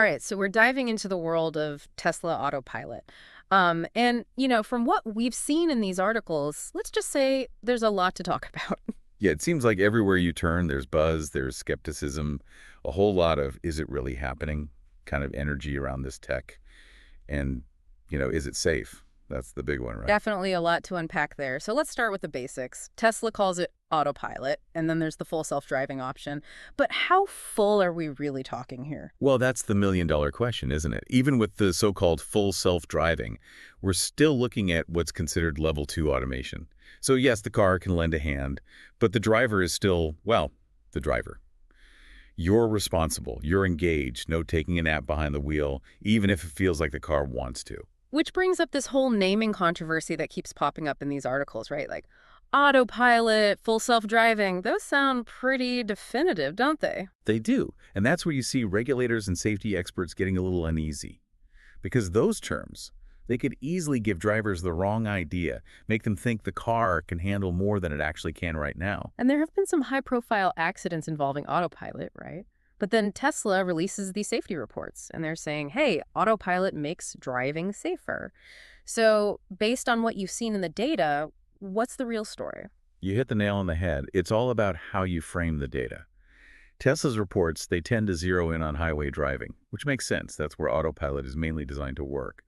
All right, so we're diving into the world of Tesla Autopilot. From what we've seen in these articles, let's just say there's a lot to talk about. Yeah, it seems like everywhere you turn, there's buzz, there's skepticism, a whole lot of is it really happening kind of energy around this tech. And, is it safe? That's the big one, right? Definitely a lot to unpack there. So let's start with the basics. Tesla calls it autopilot, and then there's the full self-driving option. But how full are we really talking here? Well, that's the million-dollar question, isn't it? Even with the so-called full self-driving, we're still looking at what's considered level 2 automation. So yes, the car can lend a hand, but the driver is still, well, the driver. You're responsible. You're engaged. No taking a nap behind the wheel, even if it feels like the car wants to. Which brings up this whole naming controversy that keeps popping up in these articles, right? Like autopilot, full self-driving, those sound pretty definitive, don't they? They do. And that's where you see regulators and safety experts getting a little uneasy. Because those terms, they could easily give drivers the wrong idea, make them think the car can handle more than it actually can right now. And there have been some high-profile accidents involving autopilot, right? But then Tesla releases these safety reports, and they're saying, hey, autopilot makes driving safer. So based on what you've seen in the data, what's the real story? You hit the nail on the head. It's all about how you frame the data. Tesla's reports, they tend to zero in on highway driving, which makes sense. That's where autopilot is mainly designed to work.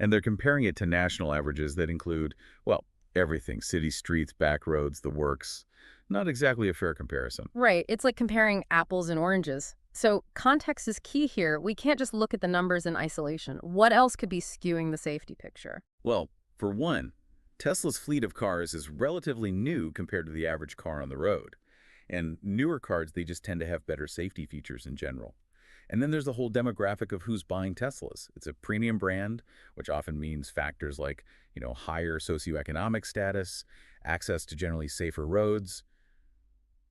And they're comparing it to national averages that include, well, everything, city streets, back roads, the works. Not exactly a fair comparison. Right. It's like comparing apples and oranges. So context is key here. We can't just look at the numbers in isolation. What else could be skewing the safety picture? Well, for one, Tesla's fleet of cars is relatively new compared to the average car on the road. And newer cars, they just tend to have better safety features in general. And then there's the whole demographic of who's buying Teslas. It's a premium brand, which often means factors like, higher socioeconomic status, access to generally safer roads.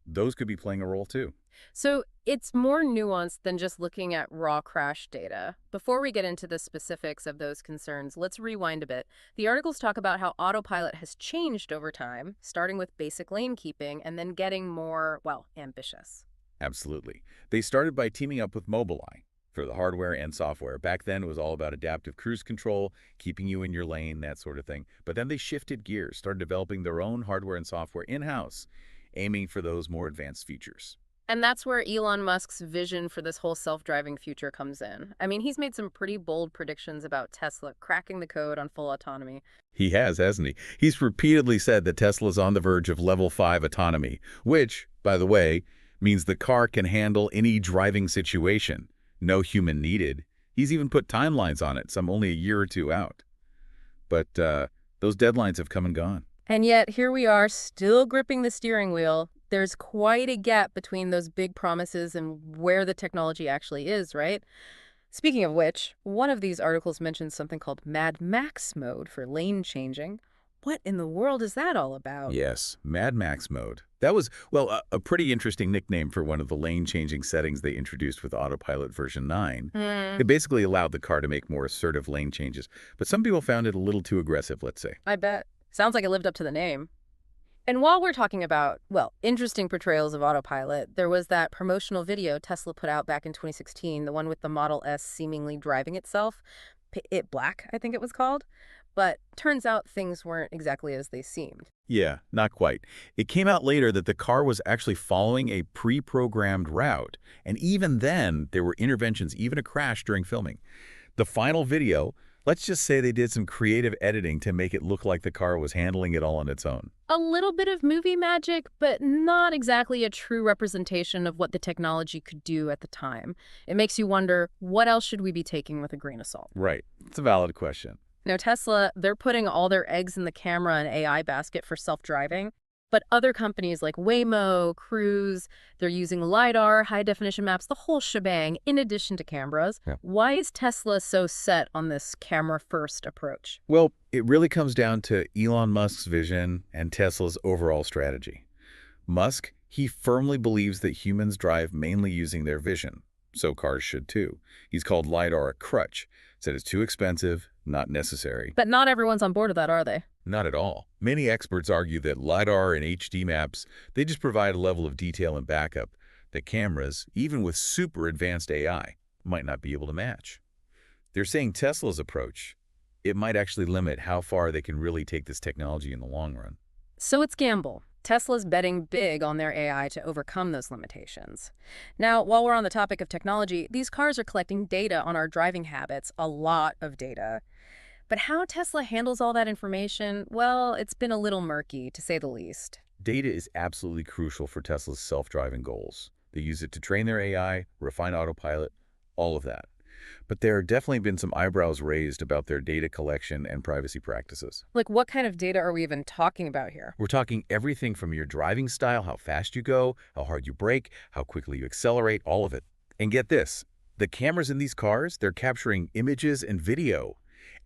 Those could be playing a role too. So it's more nuanced than just looking at raw crash data. Before we get into the specifics of those concerns, let's rewind a bit. The articles talk about how autopilot has changed over time, starting with basic lane keeping and then getting more, well, ambitious. Absolutely. They started by teaming up with Mobileye for the hardware and software. Back then, it was all about adaptive cruise control, keeping you in your lane, that sort of thing. But then they shifted gears, started developing their own hardware and software in-house, aiming for those more advanced features. And that's where Elon Musk's vision for this whole self-driving future comes in. I mean, he's made some pretty bold predictions about Tesla cracking the code on full autonomy. He has, hasn't he? He's repeatedly said that Tesla's on the verge of level 5 autonomy, which, by the way, means the car can handle any driving situation. No human needed. He's even put timelines on it, some only a year or two out. But those deadlines have come and gone. And yet, here we are, still gripping the steering wheel. There's quite a gap between those big promises and where the technology actually is, right? Speaking of which, one of these articles mentions something called Mad Max mode for lane changing. What in the world is that all about? Yes, Mad Max mode. That was, well, a pretty interesting nickname for one of the lane-changing settings they introduced with Autopilot version 9. It basically allowed the car to make more assertive lane changes, but some people found it a little too aggressive, let's say. I bet. Sounds like it lived up to the name. And while we're talking about, well, interesting portrayals of autopilot, there was that promotional video Tesla put out back in 2016, the one with the Model S seemingly driving itself. It Black, I think it was called. But turns out things weren't exactly as they seemed. Yeah, not quite. It came out later that the car was actually following a pre-programmed route, and even then, there were interventions, even a crash during filming. The final video, let's just say they did some creative editing to make it look like the car was handling it all on its own. A little bit of movie magic, but not exactly a true representation of what the technology could do at the time. It makes you wonder, what else should we be taking with a grain of salt? Right. It's a valid question. Now, Tesla, they're putting all their eggs in the camera and AI basket for self-driving, but other companies like Waymo, Cruise, they're using LiDAR, high-definition maps, the whole shebang, in addition to cameras. Yeah. Why is Tesla so set on this camera-first approach? Well, it really comes down to Elon Musk's vision and Tesla's overall strategy. Musk, he firmly believes that humans drive mainly using their vision. So cars should too. He's called LiDAR a crutch, said it's too expensive, not necessary. But not everyone's on board with that, are they? Not at all. Many experts argue that LiDAR and HD maps, they just provide a level of detail and backup that cameras, even with super advanced AI, might not be able to match. They're saying Tesla's approach, it might actually limit how far they can really take this technology in the long run. So it's gamble. Tesla's betting big on their AI to overcome those limitations. Now, while we're on the topic of technology, these cars are collecting data on our driving habits, a lot of data. But how Tesla handles all that information, well, it's been a little murky, to say the least. Data is absolutely crucial for Tesla's self-driving goals. They use it to train their AI, refine autopilot, all of that. But there have definitely been some eyebrows raised about their data collection and privacy practices. Like, what kind of data are we even talking about here? We're talking everything from your driving style, how fast you go, how hard you brake, how quickly you accelerate, all of it. And get this, the cameras in these cars, they're capturing images and video.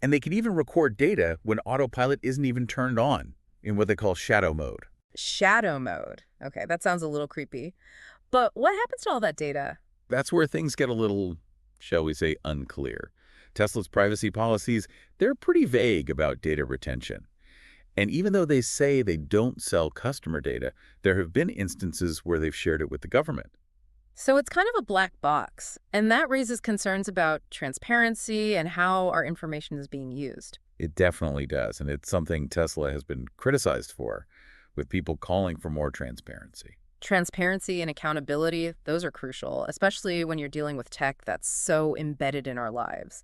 And they can even record data when autopilot isn't even turned on, in what they call shadow mode. Shadow mode. Okay, that sounds a little creepy. But what happens to all that data? That's where things get a little, shall we say, unclear. Tesla's privacy policies, they're pretty vague about data retention. And even though they say they don't sell customer data, there have been instances where they've shared it with the government. So it's kind of a black box, and that raises concerns about transparency and how our information is being used. It definitely does, and it's something Tesla has been criticized for, with people calling for more transparency. Transparency and accountability, those are crucial, especially when you're dealing with tech that's so embedded in our lives.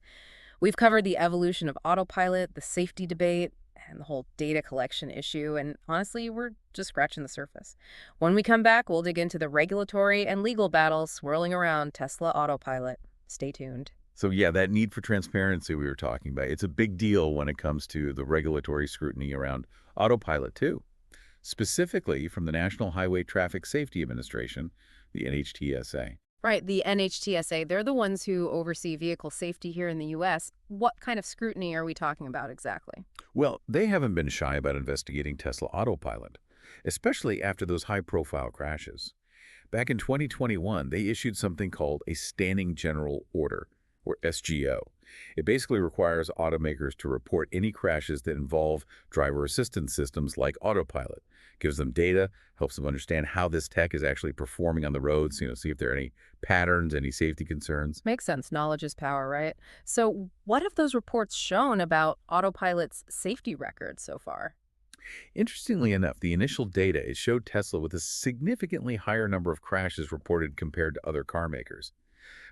We've covered the evolution of autopilot, the safety debate, and the whole data collection issue, and honestly, we're just scratching the surface. When we come back, we'll dig into the regulatory and legal battles swirling around Tesla Autopilot. Stay tuned. So yeah, that need for transparency we were talking about, it's a big deal when it comes to the regulatory scrutiny around autopilot too. Specifically from the National Highway Traffic Safety Administration, the NHTSA. Right, the NHTSA, they're the ones who oversee vehicle safety here in the U.S. What kind of scrutiny are we talking about exactly? Well, they haven't been shy about investigating Tesla Autopilot, especially after those high-profile crashes. Back in 2021, they issued something called a Standing General Order, or SGO. It basically requires automakers to report any crashes that involve driver assistance systems like autopilot. Gives them data, helps them understand how this tech is actually performing on the roads, see if there are any patterns, any safety concerns. Makes sense. Knowledge is power, right? So what have those reports shown about autopilot's safety record so far? Interestingly enough, the initial data, it showed Tesla with a significantly higher number of crashes reported compared to other car makers.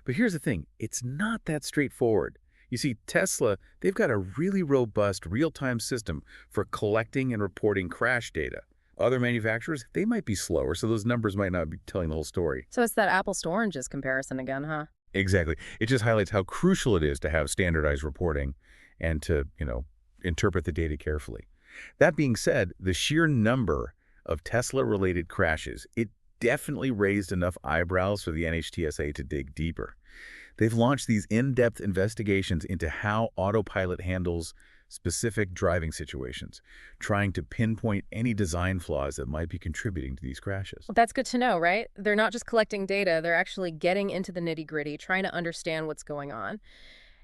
But here's the thing, it's not that straightforward. You see, Tesla, they've got a really robust real-time system for collecting and reporting crash data. Other manufacturers, they might be slower, so those numbers might not be telling the whole story. So it's that apples to oranges comparison again, huh? Exactly. It just highlights how crucial it is to have standardized reporting and to, interpret the data carefully. That being said, the sheer number of Tesla-related crashes, it definitely raised enough eyebrows for the NHTSA to dig deeper. They've launched these in-depth investigations into how autopilot handles specific driving situations, trying to pinpoint any design flaws that might be contributing to these crashes. Well, that's good to know, right? They're not just collecting data, they're actually getting into the nitty-gritty, trying to understand what's going on.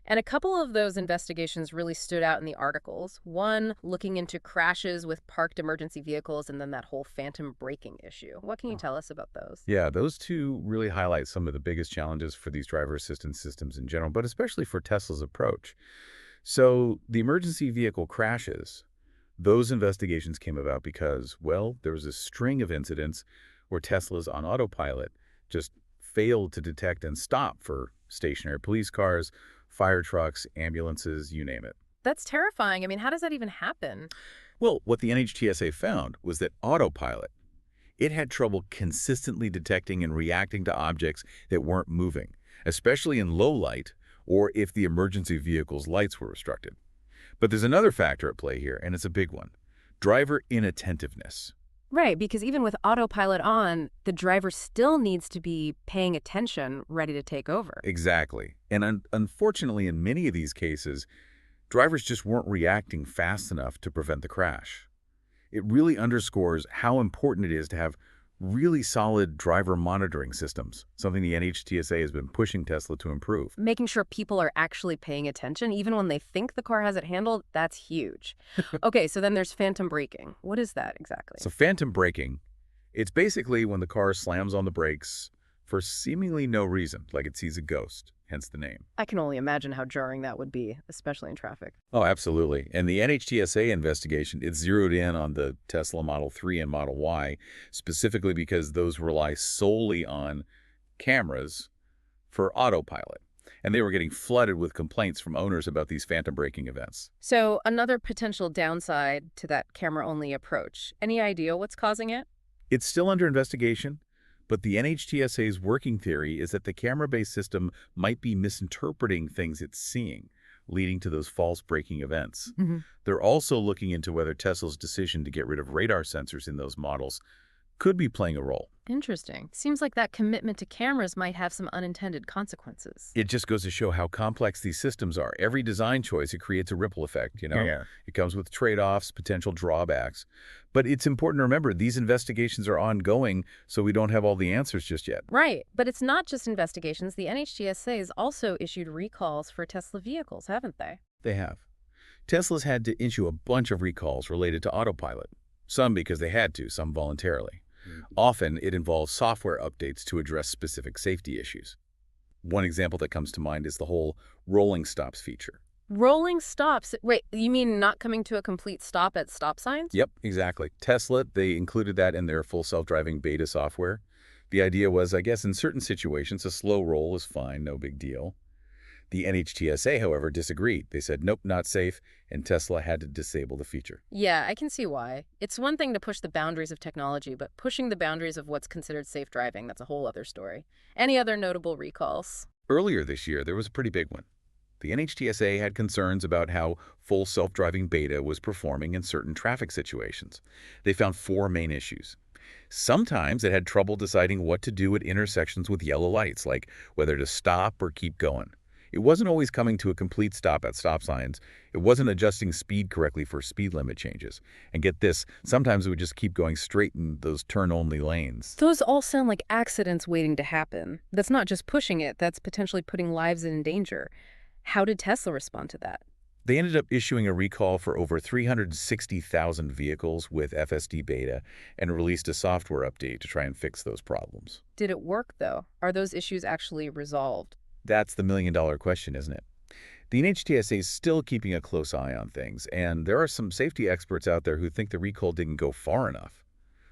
And a couple of those investigations really stood out in the articles. One, looking into crashes with parked emergency vehicles, and then that whole phantom braking issue. What can you tell us about those? Yeah, those two really highlight some of the biggest challenges for these driver assistance systems in general, but especially for Tesla's approach. So the emergency vehicle crashes, those investigations came about because, well, there was a string of incidents where Teslas on autopilot just failed to detect and stop for stationary police cars, fire trucks, ambulances, you name it. That's terrifying. I mean, how does that even happen? Well, what the NHTSA found was that autopilot, it had trouble consistently detecting and reacting to objects that weren't moving, especially in low light or if the emergency vehicle's lights were obstructed. But there's another factor at play here, and it's a big one. Driver inattentiveness. Right, because even with autopilot on, the driver still needs to be paying attention, ready to take over. Exactly. And unfortunately, in many of these cases, drivers just weren't reacting fast enough to prevent the crash. It really underscores how important it is to have really solid driver monitoring systems, something the NHTSA has been pushing Tesla to improve. Making sure people are actually paying attention, even when they think the car has it handled, that's huge. Okay, so then there's phantom braking. What is that exactly? So phantom braking, it's basically when the car slams on the brakes for seemingly no reason, like it sees a ghost, hence the name. I can only imagine how jarring that would be, especially in traffic. Oh, absolutely. And the NHTSA investigation, it zeroed in on the Tesla Model 3 and Model Y, specifically because those rely solely on cameras for autopilot. And they were getting flooded with complaints from owners about these phantom braking events. So another potential downside to that camera-only approach. Any idea what's causing it? It's still under investigation, but the NHTSA's working theory is that the camera-based system might be misinterpreting things it's seeing, leading to those false braking events. Hmm. They're also looking into whether Tesla's decision to get rid of radar sensors in those models could be playing a role. Interesting. Seems like that commitment to cameras might have some unintended consequences. It just goes to show how complex these systems are. Every design choice, it creates a ripple effect, you know? Yeah. It comes with trade-offs, potential drawbacks. But it's important to remember these investigations are ongoing, so we don't have all the answers just yet. Right, but it's not just investigations. The NHTSA has also issued recalls for Tesla vehicles, haven't they? They have. Tesla's had to issue a bunch of recalls related to autopilot. Some because they had to, some voluntarily. Often, it involves software updates to address specific safety issues. One example that comes to mind is the whole rolling stops feature. Rolling stops. Wait, you mean not coming to a complete stop at stop signs? Yep, exactly. Tesla, they included that in their full self-driving beta software. The idea was, I guess, in certain situations, a slow roll is fine, no big deal. The NHTSA, however, disagreed. They said, nope, not safe, and Tesla had to disable the feature. Yeah, I can see why. It's one thing to push the boundaries of technology, but pushing the boundaries of what's considered safe driving, that's a whole other story. Any other notable recalls? Earlier this year, there was a pretty big one. The NHTSA had concerns about how full self-driving beta was performing in certain traffic situations. They found 4 main issues. Sometimes it had trouble deciding what to do at intersections with yellow lights, like whether to stop or keep going. It wasn't always coming to a complete stop at stop signs. It wasn't adjusting speed correctly for speed limit changes. And get this, sometimes it would just keep going straight in those turn-only lanes. Those all sound like accidents waiting to happen. That's not just pushing it, that's potentially putting lives in danger. How did Tesla respond to that? They ended up issuing a recall for over 360,000 vehicles with FSD beta and released a software update to try and fix those problems. Did it work, though? Are those issues actually resolved? That's the million-dollar question, isn't it? The NHTSA is still keeping a close eye on things, and there are some safety experts out there who think the recall didn't go far enough.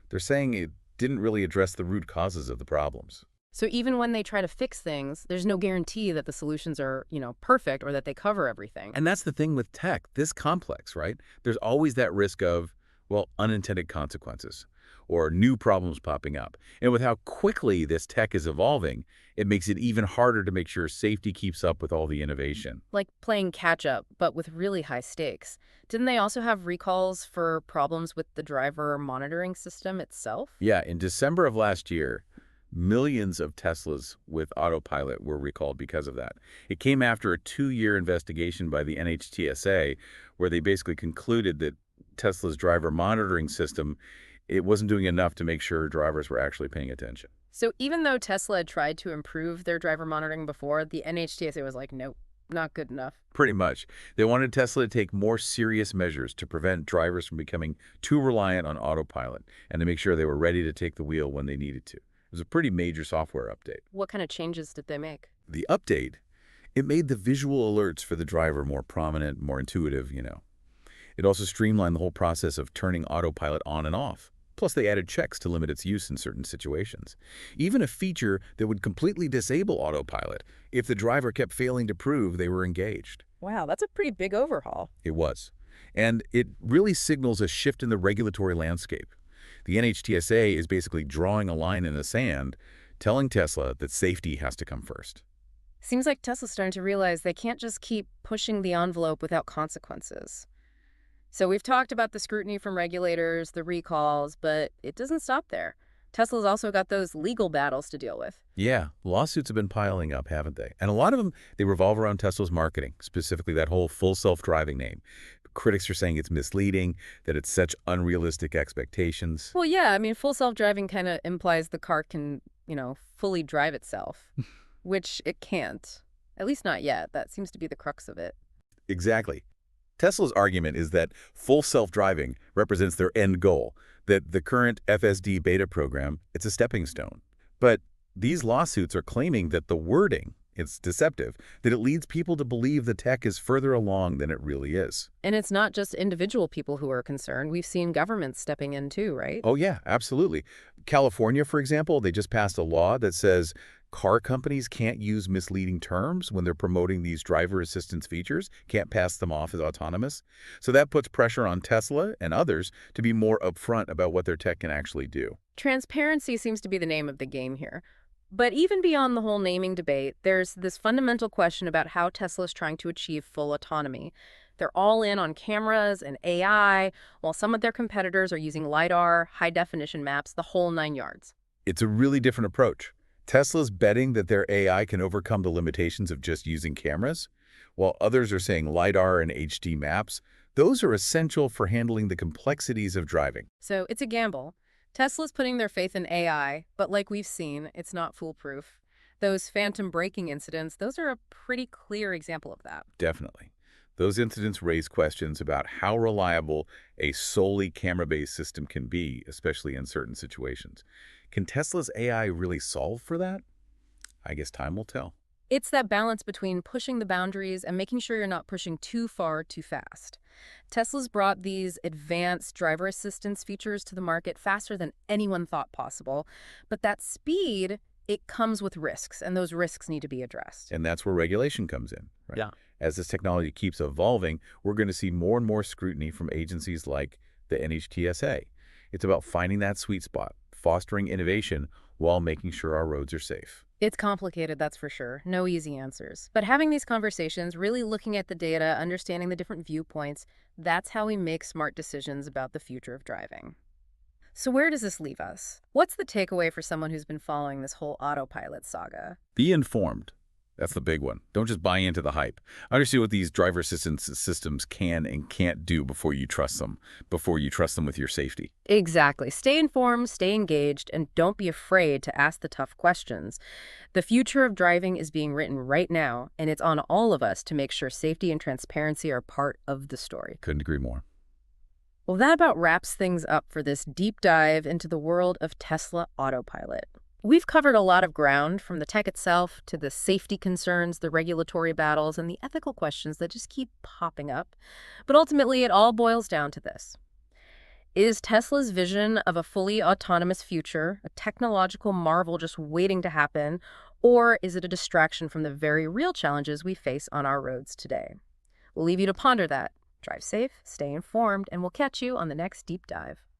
They're saying it didn't really address the root causes of the problems. So even when they try to fix things, there's no guarantee that the solutions are, perfect or that they cover everything. And that's the thing with tech, this complex, right? There's always that risk of, well, unintended consequences or new problems popping up. And with how quickly this tech is evolving, it makes it even harder to make sure safety keeps up with all the innovation. Like playing catch-up, but with really high stakes. Didn't they also have recalls for problems with the driver monitoring system itself? Yeah, in December of last year, millions of Teslas with autopilot were recalled because of that. It came after a 2-year investigation by the NHTSA, where they basically concluded that Tesla's driver monitoring system, it wasn't doing enough to make sure drivers were actually paying attention. So even though Tesla had tried to improve their driver monitoring before, the NHTSA was like, nope, not good enough. Pretty much. They wanted Tesla to take more serious measures to prevent drivers from becoming too reliant on autopilot and to make sure they were ready to take the wheel when they needed to. It was a pretty major software update. What kind of changes did they make? The update, it made the visual alerts for the driver more prominent, more intuitive, It also streamlined the whole process of turning autopilot on and off. Plus, they added checks to limit its use in certain situations. Even a feature that would completely disable autopilot if the driver kept failing to prove they were engaged. Wow, that's a pretty big overhaul. It was. And it really signals a shift in the regulatory landscape. The NHTSA is basically drawing a line in the sand, telling Tesla that safety has to come first. Seems like Tesla's starting to realize they can't just keep pushing the envelope without consequences. So we've talked about the scrutiny from regulators, the recalls, but it doesn't stop there. Tesla's also got those legal battles to deal with. Yeah, lawsuits have been piling up, haven't they? And a lot of them, they revolve around Tesla's marketing, specifically that whole full self-driving name. Critics are saying it's misleading, that it's such unrealistic expectations. Well, yeah, I mean, full self-driving kind of implies the car can, fully drive itself, which it can't. At least not yet. That seems to be the crux of it. Exactly. Tesla's argument is that full self-driving represents their end goal, that the current FSD beta program, it's a stepping stone. But These lawsuits are claiming that the wording, it's deceptive, that it leads people to believe the tech is further along than it really is. And it's not just individual people who are concerned. We've seen governments stepping in too, right? Oh, yeah, absolutely. California, for example, they just passed a law that says car companies can't use misleading terms when they're promoting these driver assistance features, can't pass them off as autonomous. So that puts pressure on Tesla and others to be more upfront about what their tech can actually do. Transparency seems to be the name of the game here. But even beyond the whole naming debate, there's this fundamental question about how Tesla's trying to achieve full autonomy. They're all in on cameras and AI, while some of their competitors are using LiDAR, high-definition maps, the whole 9 yards. It's a really different approach. Tesla's betting that their AI can overcome the limitations of just using cameras, while others are saying LiDAR and HD maps. Those are essential for handling the complexities of driving. So it's a gamble. Tesla's putting their faith in AI, but like we've seen, it's not foolproof. Those phantom braking incidents, those are a pretty clear example of that. Definitely. Those incidents raise questions about how reliable a solely camera-based system can be, especially in certain situations. Can Tesla's AI really solve for that? I guess time will tell. It's that balance between pushing the boundaries and making sure you're not pushing too far too fast. Tesla's brought these advanced driver assistance features to the market faster than anyone thought possible, but that speed, it comes with risks, and those risks need to be addressed. And that's where regulation comes in, right? Yeah. As this technology keeps evolving, we're going to see more and more scrutiny from agencies like the NHTSA. It's about finding that sweet spot, fostering innovation while making sure our roads are safe. It's complicated, that's for sure. No easy answers. But having these conversations, really looking at the data, understanding the different viewpoints, that's how we make smart decisions about the future of driving. So where does this leave us? What's the takeaway for someone who's been following this whole autopilot saga? Be informed. That's the big one. Don't just buy into the hype. Understand what these driver assistance systems can and can't do before you trust them, with your safety. Exactly. Stay informed, stay engaged, and don't be afraid to ask the tough questions. The future of driving is being written right now, and it's on all of us to make sure safety and transparency are part of the story. Couldn't agree more. Well, that about wraps things up for this deep dive into the world of Tesla Autopilot. We've covered a lot of ground, from the tech itself to the safety concerns, the regulatory battles, and the ethical questions that just keep popping up. But ultimately, it all boils down to this. Is Tesla's vision of a fully autonomous future a technological marvel just waiting to happen, or is it a distraction from the very real challenges we face on our roads today? We'll leave you to ponder that. Drive safe, stay informed, and we'll catch you on the next deep dive.